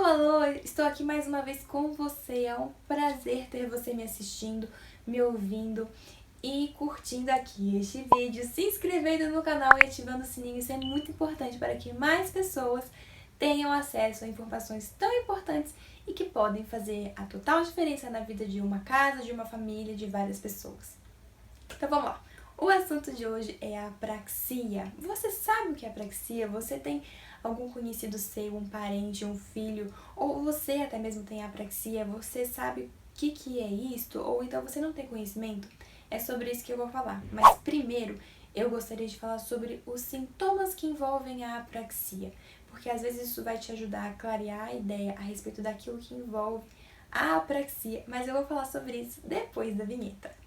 Alô! Estou aqui mais uma vez com você. É um prazer ter você me assistindo, me ouvindo e curtindo aqui este vídeo, se inscrevendo no canal e ativando o sininho. Isso é muito importante para que mais pessoas tenham acesso a informações tão importantes e que podem fazer a total diferença na vida de uma casa, de uma família, de várias pessoas. Então vamos lá. O assunto de hoje é a apraxia. Você sabe o que é apraxia? Você tem algum conhecido seu, um parente, um filho, ou você até mesmo tem apraxia? Você sabe o que é isto? Ou então você não tem conhecimento? É sobre isso que eu vou falar. Mas primeiro, eu gostaria de falar sobre os sintomas que envolvem a apraxia, porque às vezes isso vai te ajudar a clarear a ideia a respeito daquilo que envolve a apraxia. Mas eu vou falar sobre isso depois da vinheta.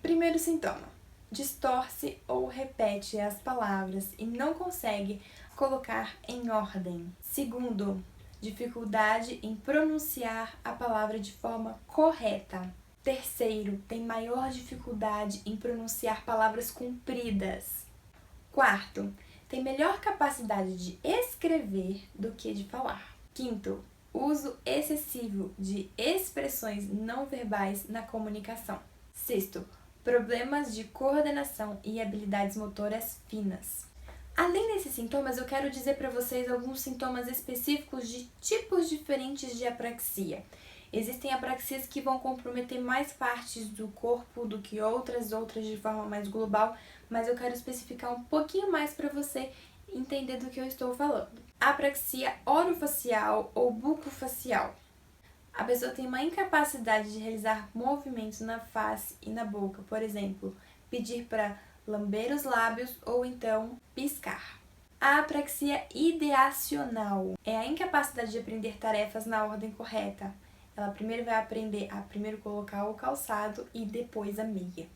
Primeiro sintoma: distorce ou repete as palavras e não consegue colocar em ordem. Segundo, dificuldade em pronunciar a palavra de forma correta. Terceiro, tem maior dificuldade em pronunciar palavras compridas. Quarto, tem melhor capacidade de escrever do que de falar. Quinto, uso excessivo de expressões não verbais na comunicação. Sexto, problemas de coordenação e habilidades motoras finas. Além desses sintomas, eu quero dizer para vocês alguns sintomas específicos de tipos diferentes de apraxia. Existem apraxias que vão comprometer mais partes do corpo do que outras de forma mais global, mas eu quero especificar um pouquinho mais para você entender do que eu estou falando. Apraxia orofacial ou bucofacial. A pessoa tem uma incapacidade de realizar movimentos na face e na boca, por exemplo, pedir para lamber os lábios ou então piscar. A apraxia ideacional é a incapacidade de aprender tarefas na ordem correta. Ela primeiro vai aprender a colocar o calçado e depois a meia.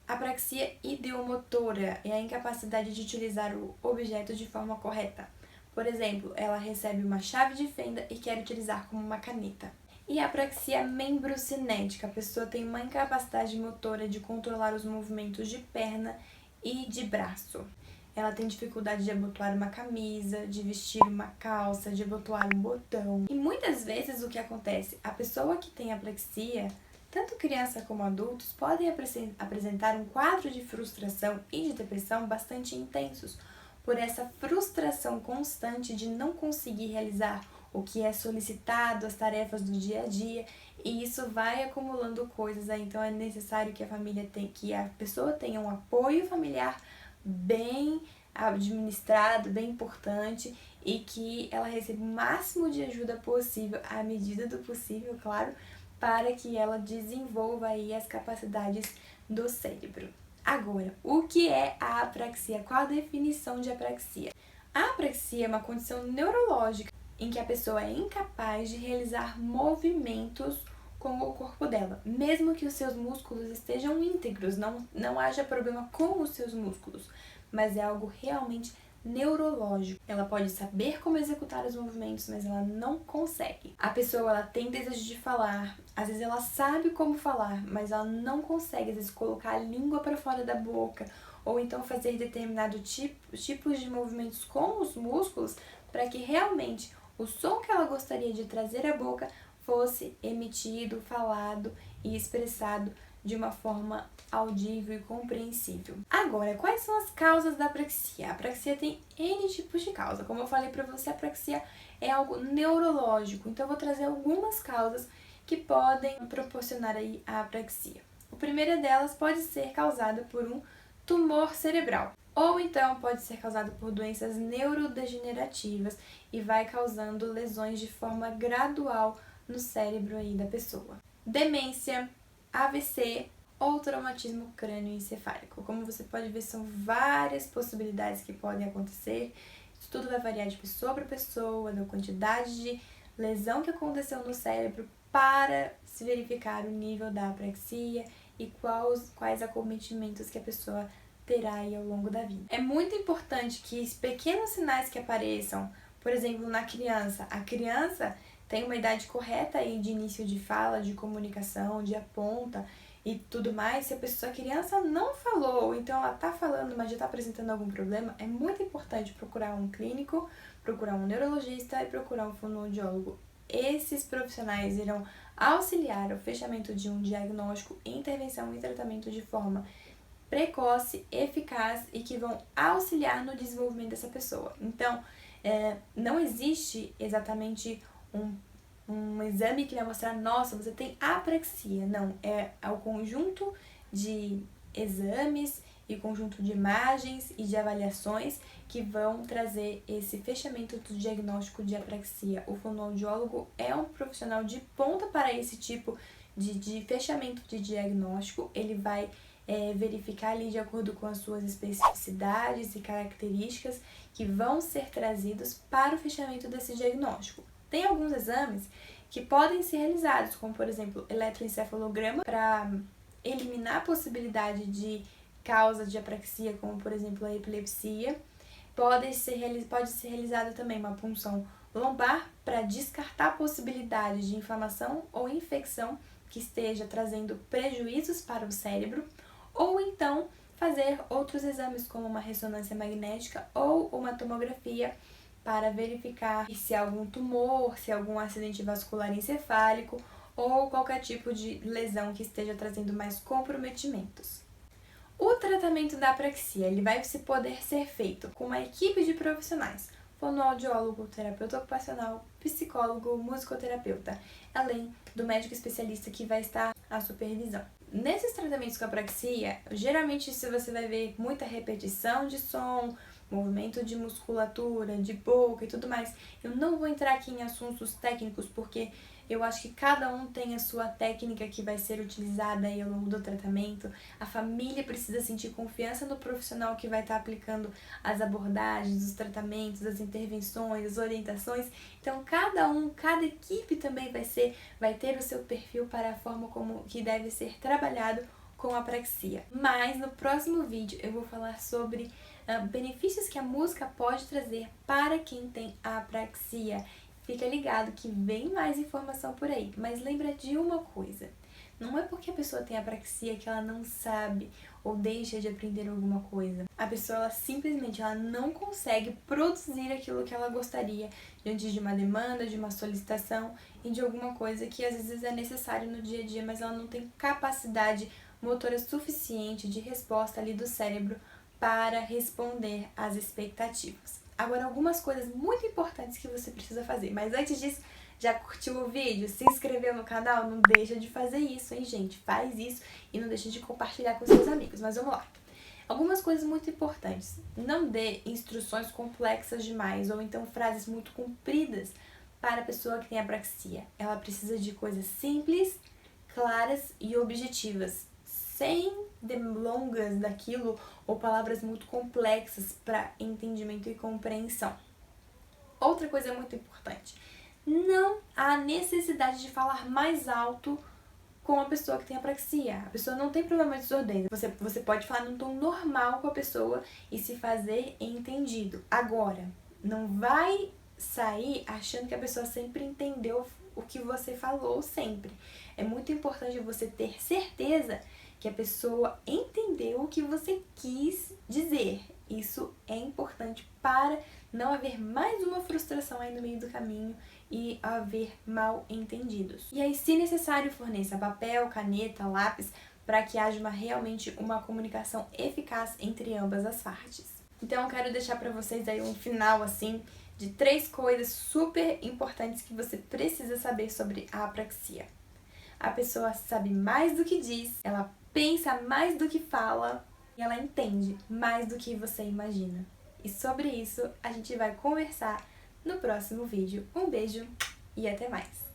A apraxia ideomotora é a incapacidade de utilizar o objeto de forma correta. Por exemplo, ela recebe uma chave de fenda e quer utilizar como uma caneta. E a apraxia membrocinética, a pessoa tem uma incapacidade motora de controlar os movimentos de perna e de braço. Ela tem dificuldade de abotoar uma camisa, de vestir uma calça, de abotoar um botão. E muitas vezes o que acontece? A pessoa que tem apraxia, tanto criança como adultos, podem apresentar um quadro de frustração e de depressão bastante intensos, por essa frustração constante de não conseguir realizar o que é solicitado, as tarefas do dia a dia, e isso vai acumulando coisas aí. Então é necessário que a pessoa tenha um apoio familiar bem administrado, bem importante, e que ela receba o máximo de ajuda possível, à medida do possível, claro, para que ela desenvolva aí as capacidades do cérebro. Agora, o que é a apraxia? Qual a definição de apraxia? A apraxia é uma condição neurológica em que a pessoa é incapaz de realizar movimentos com o corpo dela, mesmo que os seus músculos estejam íntegros, não haja problema com os seus músculos, mas é algo realmente neurológico. Ela pode saber como executar os movimentos, mas ela não consegue. A pessoa ela tem desejo de falar, às vezes ela sabe como falar, mas ela não consegue, às vezes, colocar a língua para fora da boca, ou então fazer determinado tipos de movimentos com os músculos para que realmente o som que ela gostaria de trazer à boca fosse emitido, falado e expressado de uma forma audível e compreensível. Agora, quais são as causas da apraxia? A apraxia tem N tipos de causa. Como eu falei para você, a apraxia é algo neurológico. Então, eu vou trazer algumas causas que podem proporcionar aí a apraxia. A primeira delas pode ser causada por um tumor cerebral, ou então pode ser causado por doenças neurodegenerativas e vai causando lesões de forma gradual no cérebro aí da pessoa. Demência, AVC ou traumatismo crânioencefálico. Como você pode ver, são várias possibilidades que podem acontecer. Isso tudo vai variar de pessoa para pessoa, da quantidade de lesão que aconteceu no cérebro para se verificar o nível da apraxia e quais acometimentos que a pessoa terá aí ao longo da vida. É muito importante que os pequenos sinais que apareçam, por exemplo, na criança, a criança tem uma idade correta aí de início de fala, de comunicação, de aponta, e tudo mais, se a criança não falou, ou então ela tá falando, mas já tá apresentando algum problema, é muito importante procurar um clínico, procurar um neurologista e procurar um fonoaudiólogo. Esses profissionais irão auxiliar o fechamento de um diagnóstico, intervenção e tratamento de forma precoce, eficaz e que vão auxiliar no desenvolvimento dessa pessoa. Então, não existe exatamente um exame que vai mostrar, nossa, você tem apraxia. Não, é o conjunto de exames e conjunto de imagens e de avaliações que vão trazer esse fechamento do diagnóstico de apraxia. O fonoaudiólogo é um profissional de ponta para esse tipo de fechamento de diagnóstico. Ele vai verificar ali de acordo com as suas especificidades e características que vão ser trazidos para o fechamento desse diagnóstico. Tem alguns exames que podem ser realizados, como por exemplo, eletroencefalograma, para eliminar a possibilidade de causa de apraxia, como por exemplo a epilepsia. Pode ser realizada também uma punção lombar para descartar a possibilidade de inflamação ou infecção que esteja trazendo prejuízos para o cérebro, ou então fazer outros exames como uma ressonância magnética ou uma tomografia para verificar se há algum tumor, se há algum acidente vascular encefálico ou qualquer tipo de lesão que esteja trazendo mais comprometimentos. O tratamento da apraxia ele vai poder ser feito com uma equipe de profissionais, fonoaudiólogo, terapeuta ocupacional, psicólogo, musicoterapeuta, além do médico especialista que vai estar à supervisão. Nesses tratamentos com apraxia, geralmente você vai ver muita repetição de som, movimento de musculatura, de boca e tudo mais. Eu não vou entrar aqui em assuntos técnicos porque eu acho que cada um tem a sua técnica que vai ser utilizada aí ao longo do tratamento. A família precisa sentir confiança no profissional que vai estar aplicando as abordagens, os tratamentos, as intervenções, as orientações. Então, cada equipe também vai ter o seu perfil para a forma como que deve ser trabalhado com a apraxia. Mas no próximo vídeo eu vou falar sobre benefícios que a música pode trazer para quem tem apraxia. Fica ligado que vem mais informação por aí, mas lembra de uma coisa, não é porque a pessoa tem apraxia que ela não sabe ou deixa de aprender alguma coisa. A pessoa ela não consegue produzir aquilo que ela gostaria diante de uma demanda, de uma solicitação e de alguma coisa que às vezes é necessário no dia a dia, mas ela não tem capacidade motora suficiente de resposta ali do cérebro para responder às expectativas. Agora, algumas coisas muito importantes que você precisa fazer. Mas antes disso, já curtiu o vídeo? Se inscreveu no canal? Não deixa de fazer isso, hein, gente? Faz isso e não deixa de compartilhar com seus amigos. Mas vamos lá. Algumas coisas muito importantes. Não dê instruções complexas demais ou então frases muito compridas para a pessoa que tem apraxia. Ela precisa de coisas simples, claras e objetivas, sem delongas daquilo ou palavras muito complexas para entendimento e compreensão. Outra coisa muito importante, não há necessidade de falar mais alto com a pessoa que tem apraxia. A pessoa não tem problema de surdez. Você pode falar num tom normal com a pessoa e se fazer entendido. Agora, não vai sair achando que a pessoa sempre entendeu o que você falou sempre. É muito importante você ter certeza que a pessoa entendeu o que você quis dizer. Isso é importante para não haver mais uma frustração aí no meio do caminho e haver mal entendidos. E aí, se necessário, forneça papel, caneta, lápis, para que haja realmente uma comunicação eficaz entre ambas as partes. Então, eu quero deixar para vocês aí um final, assim, de 3 coisas super importantes que você precisa saber sobre a apraxia. A pessoa sabe mais do que diz, ela pensa mais do que fala e ela entende mais do que você imagina. E sobre isso a gente vai conversar no próximo vídeo. Um beijo e até mais!